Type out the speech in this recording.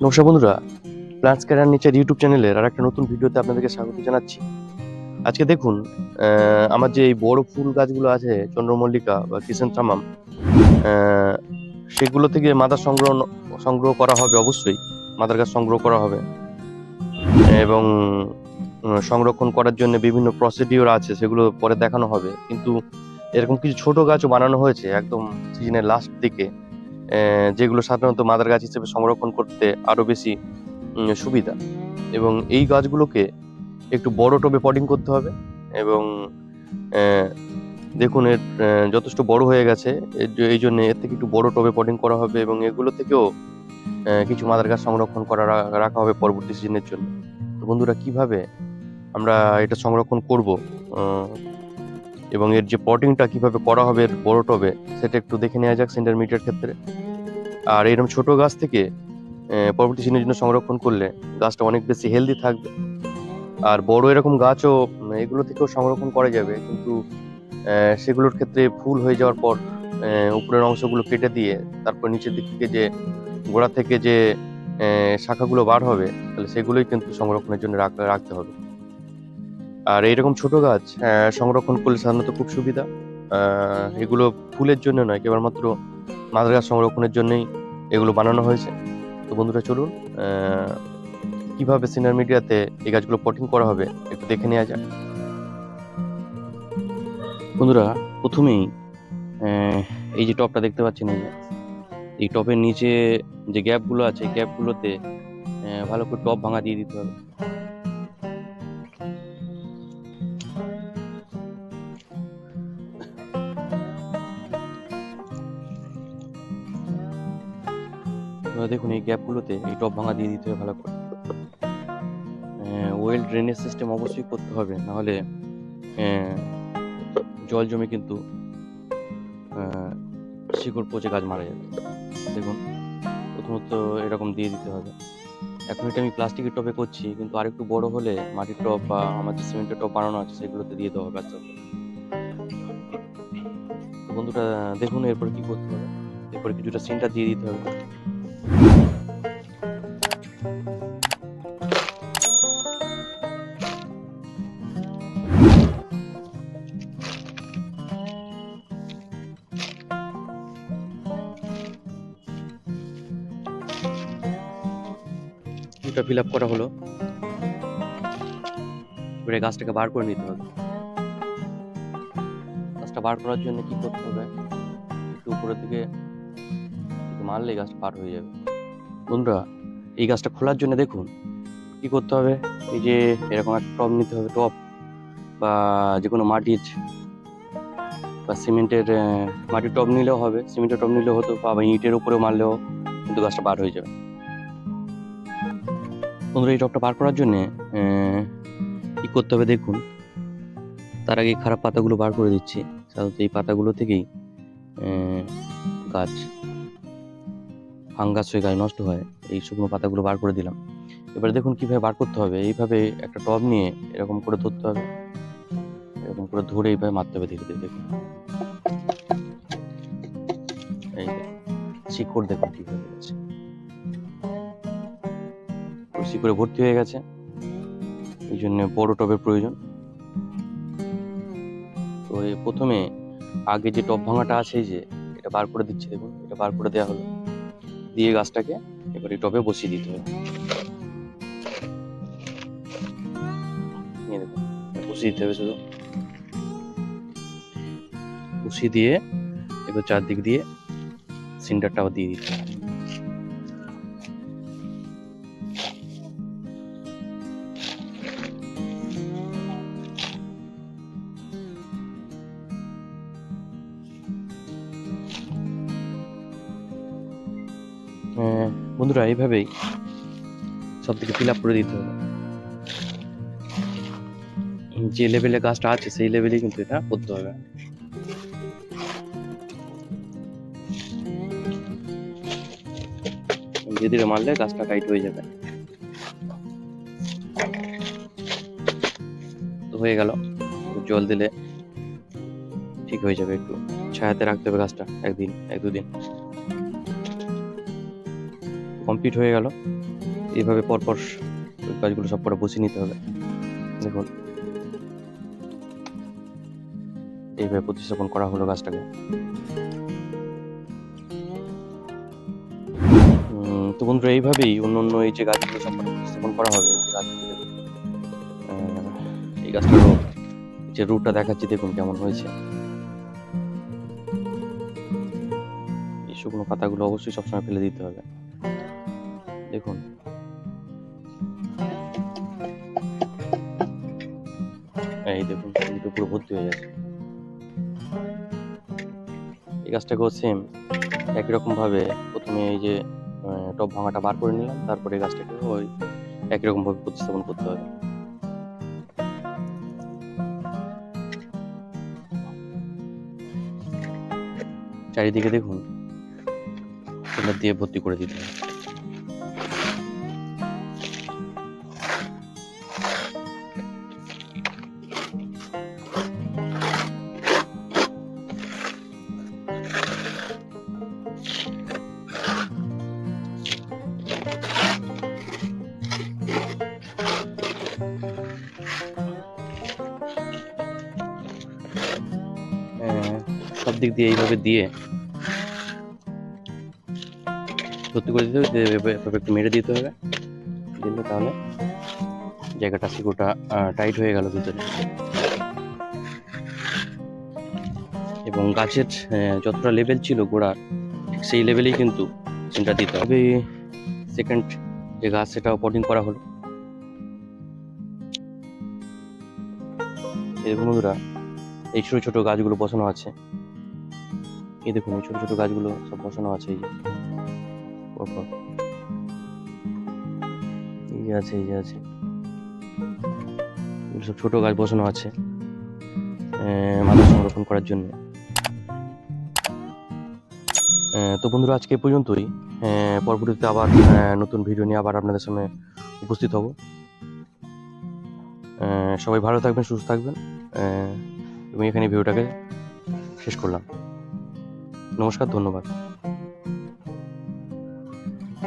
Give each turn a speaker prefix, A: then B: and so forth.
A: নমস্কার বন্ধুরা, plants care nature YouTube চ্যানেলের আর একটা নতুন ভিডিওতে আপনাদেরকে স্বাগত জানাচ্ছি। আজকে দেখুন, আমার যে এই বড় ফুল গাছগুলো আছে চন্দ্রমল্লিকা বা ক্রিসেন্থামাম, আহ, সেগুলো থেকে মাদার সংগ্রহ করা হবে। অবশ্যই মাদার গাছ সংগ্রহ করা হবে এবং সংরক্ষণ করার জন্য বিভিন্ন প্রসিডিওর আছে, সেগুলো পরে দেখানো হবে। কিন্তু এরকম কিছু ছোট গাছও বানানো হয়েছে একদম সিজনের লাস্ট দিকে, যেগুলো সাধারণত মাদার গাছ হিসেবে সংরক্ষণ করতে আরো বেশি সুবিধা। এবং এই গাছগুলোকে একটু বড় টবে পটিং করতে হবে। এবং আহ, দেখুন, এর যথেষ্ট বড় হয়ে গেছে। এই জন্য এর থেকে একটু বড় টবে পটিং করা হবে এবং এগুলো থেকেও কিছু মাদার গাছ সংরক্ষণ করা রাখা হবে পরবর্তী সিজনের জন্য। তো বন্ধুরা, কিভাবে আমরা এটা সংরক্ষণ করব এবং এর যে পটিংটা কিভাবে করা হবে এর বড় টবে, সেটা একটু দেখে নেওয়া যাক সেন্টার মিডিয়ার ক্ষেত্রে। আর এরকম ছোট গাছ থেকে পরবর্তী সিজনের জন্য সংরক্ষণ করলে গাছটা অনেক বেশি হেলদি থাকবে। আর বড় এরকম গাছও এগুলো থেকেও সংরক্ষণ করা যাবে, কিন্তু সেগুলোর ক্ষেত্রে ফুল হয়ে যাওয়ার পর উপরের অংশগুলো কেটে দিয়ে তারপর নিচের দিক থেকে যে গোড়া থেকে যে শাখাগুলো বার হবে, তাহলে সেগুলোই কিন্তু সংরক্ষণের জন্য রাখতে হবে। আর এইরকম ছোট গাছ সংরক্ষণ করলে সাধারণত খুব সুবিধা। এগুলো ফুলের জন্য নয়, কেবলমাত্র মাদার গাছ সংরক্ষণের জন্যই এগুলো বানানো হয়েছে। তো বন্ধুরা, চলুন কিভাবে সিনার মিডিয়াতে এই গাছগুলো পটিং করা হবে একটু দেখে নেওয়া যাক। বন্ধুরা, প্রথমেই আহ, এই যে টবটা দেখতে পাচ্ছেন, এই টবের নিচে যে গ্যাপগুলো আছে, গ্যাপগুলোতে ভালো করে টব ভাঙা দিয়ে দিতে হবে। এবার দেখুন, এই গ্যাপগুলোতে এই টব ভাঙা দিয়ে দিতে হবে ভালো করে। ওয়েল ড্রেনেজ সিস্টেম অবশ্যই করতে হবে, নাহলে জল জমে কিন্তু শিকড় পচে গাছ মারা যাবে। দেখুন, প্রথমত এরকম দিয়ে দিতে হবে। এখন এটা আমি প্লাস্টিকের টবে করছি, কিন্তু আরেকটু বড় হলে মাটির টব বা আমার যে সিমেন্টের টব বানানো আছে সেগুলোতে দিয়ে দেওয়া হবে। আচ্ছা, তো বন্ধুরা দেখুন, এরপর কি করতে হবে। এরপর কিছুটা সিনটা দিয়ে দিতে হবে। কিছুটা ফিল আপ করা হলো, এবারে গাছটাকে বার করে নিতে হবে। গাছটা বার করার জন্য কি করতে হবে, একটু উপরের দিকে মারলে গাছটা বার হয়ে যাবে। বন্ধুরা, এই গাছটা খোলার জন্য দেখুন কি করতে হবে। এই যে এরকম একটা টব নিতে হবে, টব বা যে কোনো মাটির বা সিমেন্টের মাটির টব নিলেও হবে, সিমেন্টের টব নিলেও হতো, বা ইটের উপরেও মারলেও কিন্তু গাছটা বার হয়ে যাবে। বন্ধুরা, এই টবটা বার করার জন্য কি করতে হবে দেখুন। তার আগে খারাপ পাতাগুলো বার করে দিচ্ছি। সাধারণত এই পাতাগুলো থেকেই গাছ ফাঙ্গাস হয়ে গাছ নষ্ট হয়। এই শুকনো পাতাগুলো বার করে দিলাম। এবার দেখুন কিভাবে বার করতে হবে। এইভাবে একটা টব নিয়ে এরকম করে ধরতে হবে, এরকম করে ধরে এইভাবে মারতে হবে ধীরে ধীরে। দেখুন, এই শিকড় দেখুন কিভাবে গেছে, শিকড়ে ভর্তি হয়ে গেছে। এই জন্য বড় টবের প্রয়োজন। তো প্রথমে আগে যে টব ভাঙাটা আছে, এই যে এটা বার করে দিচ্ছি। দেখুন, এটা বার করে দেওয়া হলো, দিয়ে গাছটাকে এবার এই টবে বসিয়ে দিতে হবে। নিয়ে দেখুন, বসিয়ে দিতে হবে, শুধু বসিয়ে দিয়ে এবার চারদিক দিয়ে সিন্ডারটাও দিয়ে দিতে হবে। বন্ধুরা, এইভাবেই সব দিকে ফিল আপ করে দিতে হবে। যে লেভেলে গাছটা আছে সেই লেভেলেই কিন্তু এটা করতে হবে। ধীরে ধীরে মারলে গাছটা টাইট হয়ে যাবে। তো হয়ে গেল, জল দিলে ঠিক হয়ে যাবে। একটু ছায়াতে রাখতে হবে গাছটা, একদিন এক দুদিন। কমপ্লিট হয়ে গেল। এইভাবে পরপর ওই গাছগুলো সব করে বসিয়ে নিতে হবে। দেখুন এইভাবে প্রতিস্থাপন করা হলো গাছটাকে। তো বন্ধুরা এইভাবেই অন্য অন্য এই যে গাছগুলো সব করে প্রতিস্থাপন করা হবে, এই যে গাছগুলো দেখুন, এই গাছটারও যে রুটটা দেখাচ্ছি দেখুন কেমন হয়েছে। এই শুকনো পাতাগুলো অবশ্যই সবসময় ফেলে দিতে হবে। দেখুন এই দেখুন দুটো পুরো ভর্তি হয়ে গেছে। এই গাছটাকেও সেম একই রকম ভাবে প্রথমে এই যে টব ভাঙাটা বার করে নিলাম, তারপরে এই গাছটাকে ওই একই রকম ভাবে প্রতিস্থাপন করতে হবে। চারিদিকে দেখুন পিলার দিয়ে ভর্তি করে দিতে হবে। সব দিক দিয়ে এইভাবে দিয়ে ভর্তি করে দিতে হবে, এভাবে একটু মেরে দিতে হবে। দিলে তাহলে জায়গাটা শিকড়টা টাইট হয়ে গেল ভিতরে। এবং গাছের যতটা লেভেল ছিল গোড়ার, সেই লেভেলেই কিন্তু সেন্টার দিতে হবে। সেকেন্ড যে গাছ সেটাও পটিং করা হলো। এই দেখুন বন্ধুরা, এই ছোট ছোট গাছগুলো বসানো আছে। এই দেখুন এই ছোট ছোট গাছগুলো সব বসানো আছে। এই যে পরপর এই যে আছে, এই যে আছে, এগুলো সব ছোট গাছ বসানো আছে মাথা সংরক্ষণ করার জন্য। তো বন্ধুরা আজকে এই পর্যন্তই। পরবর্তীতে আবার নতুন ভিডিও নিয়ে আবার আপনাদের সামনে উপস্থিত হব। সবাই ভালো থাকবেন, সুস্থ থাকবেন, এবং এখানে ভিডিওটাকে শেষ করলাম। নমস্কার, ধন্যবাদ।